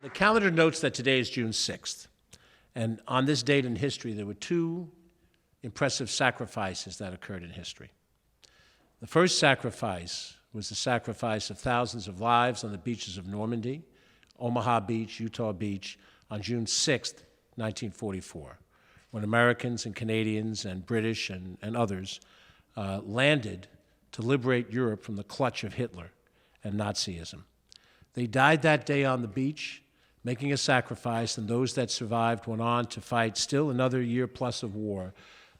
The calendar notes that today is June 6th, and on this date in history, there were two impressive sacrifices that occurred in history. The first sacrifice was the sacrifice of thousands of lives on the beaches of Normandy, Omaha Beach, Utah Beach, on June 6th, 1944, when Americans and Canadians and British and others landed to liberate Europe from the clutch of Hitler and Nazism. They died that day on the beach, making a sacrifice, and those that survived went on to fight still another year plus of war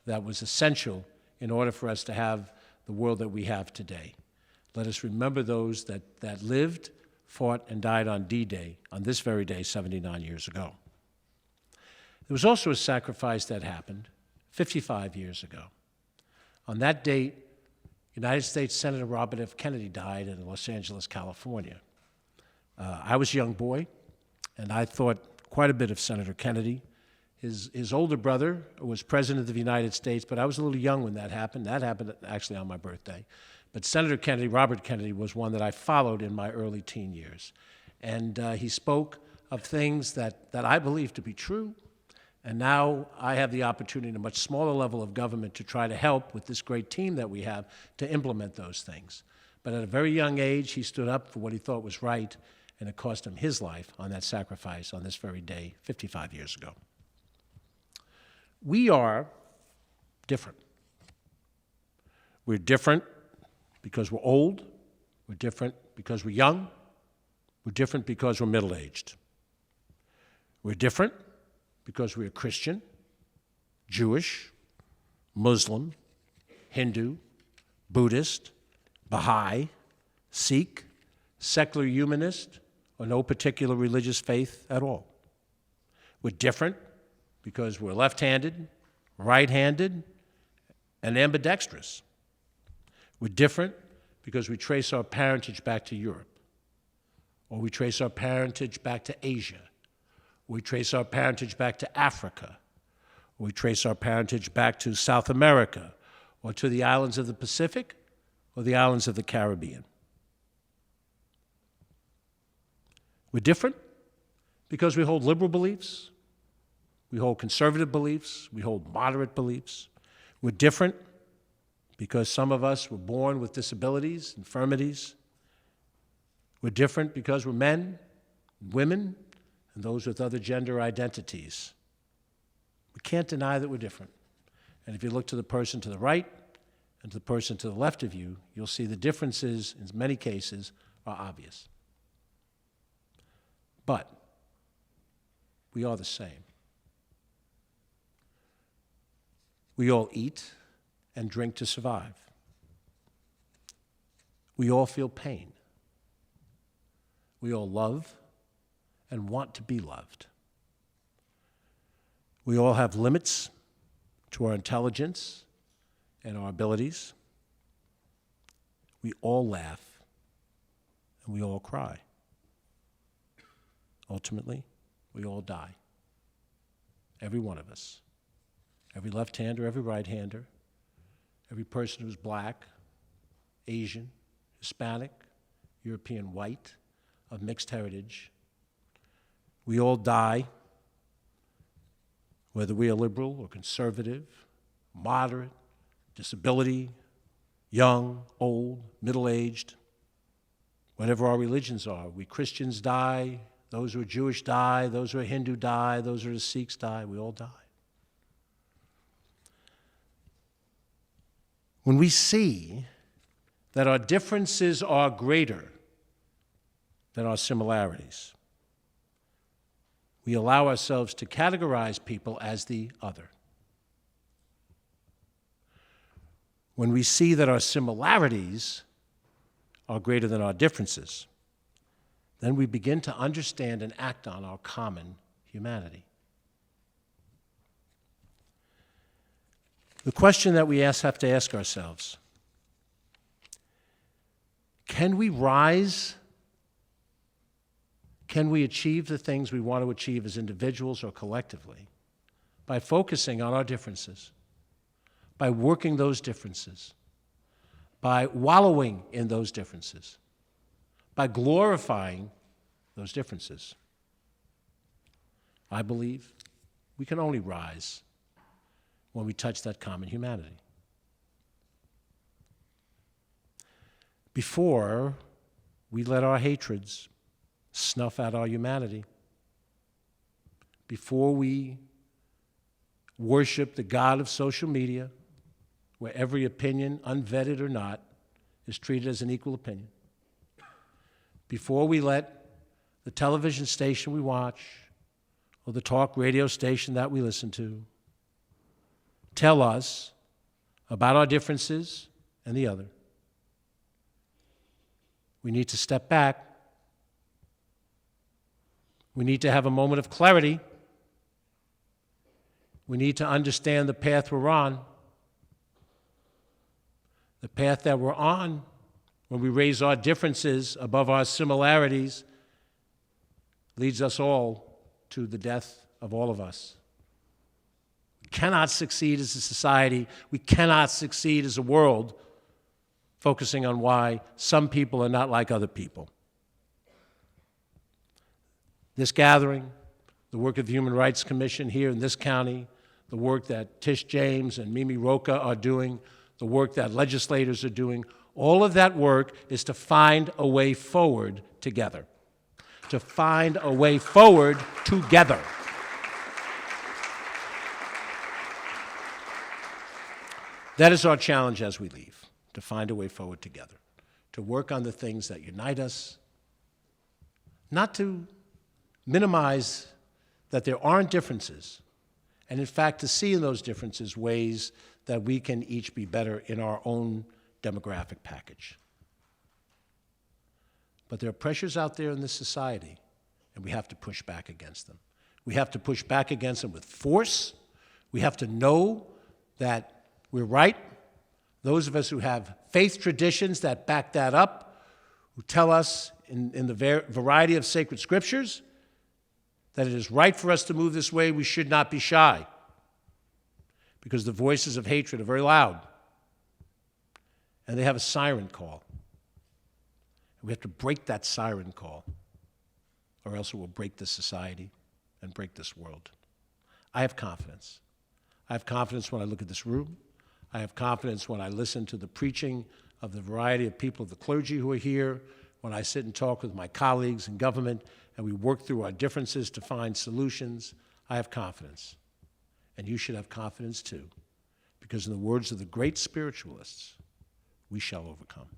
that was essential in order for us to have the world that we have today. Let us remember those that lived, fought, and died on D-Day, on this very day, 79 years ago. There was also a sacrifice that happened 55 years ago. On that date, United States Senator Robert F. Kennedy died in Los Angeles, California. I was a young boy, and I thought quite a bit of Senator Kennedy. His older brother was President of the United States, but I was a little young when that happened. That happened actually on my birthday. But Senator Kennedy, Robert Kennedy, was one that I followed in my early teen years. And he spoke of things that I believe to be true. And now I have the opportunity at a much smaller level of government to try to help with this great team that we have to implement those things. But at a very young age, he stood up for what he thought was right, and it cost him his life on that sacrifice on this very day 55 years ago. We are different. We're different because we're old. We're different because we're young. We're different because we're middle-aged. We're different because we're Christian, Jewish, Muslim, Hindu, Buddhist, Baha'i, Sikh, secular humanist, or no particular religious faith at all. We're different because we're left-handed, right-handed, and ambidextrous. We're different because we trace our parentage back to Europe, or we trace our parentage back to Asia, or we trace our parentage back to Africa, or we trace our parentage back to South America, or to the islands of the Pacific, or the islands of the Caribbean. We're different because we hold liberal beliefs, we hold conservative beliefs, we hold moderate beliefs. We're different because some of us were born with disabilities, infirmities. We're different because we're men, women, and those with other gender identities. We can't deny that we're different. And if you look to the person to the right and to the person to the left of you, you'll see the differences, in many cases, are obvious. But we are the same. We all eat and drink to survive. We all feel pain. We all love and want to be loved. We all have limits to our intelligence and our abilities. We all laugh and we all cry. Ultimately, we all die. Every one of us. Every left-hander, every right-hander, every person who's black, Asian, Hispanic, European white, of mixed heritage. We all die, whether we are liberal or conservative, moderate, disability, young, old, middle-aged, whatever our religions are. We Christians die, those who are Jewish die, those who are Hindu die, those who are Sikhs die, we all die. When we see that our differences are greater than our similarities, we allow ourselves to categorize people as the other. When we see that our similarities are greater than our differences, then we begin to understand and act on our common humanity. The question that we have to ask ourselves, can we rise? Can we achieve the things we want to achieve as individuals or collectively by focusing on our differences, by working those differences, by wallowing in those differences, by glorifying those differences? I believe, we can only rise when we touch that common humanity. Before we let our hatreds snuff out our humanity, before we worship the God of social media, where every opinion, unvetted or not, is treated as an equal opinion, before we let the television station we watch or the talk radio station that we listen to tell us about our differences and the other, we need to step back. We need to have a moment of clarity. We need to understand the path we're on. The path that we're on when we raise our differences above our similarities leads us all to the death of all of us. We cannot succeed as a society. We cannot succeed as a world focusing on why some people are not like other people. This gathering, the work of the Human Rights Commission here in this county, the work that Tish James and Mimi Rocha are doing, the work that legislators are doing, all of that work is to find a way forward together. To find a way forward together. That is our challenge as we leave, to find a way forward together, to work on the things that unite us, not to minimize that there aren't differences, and in fact to see in those differences ways that we can each be better in our own demographic package. But there are pressures out there in this society, and we have to push back against them. We have to push back against them with force. We have to know that we're right. Those of us who have faith traditions that back that up, who tell us in the variety of sacred scriptures that it is right for us to move this way, we should not be shy, because the voices of hatred are very loud, and they have a siren call. We have to break that siren call, or else it will break this society and break this world. I have confidence. I have confidence when I look at this room. I have confidence when I listen to the preaching of the variety of people of the clergy who are here, when I sit and talk with my colleagues in government, and we work through our differences to find solutions. I have confidence. And you should have confidence too, because in the words of the great spiritualists, we shall overcome.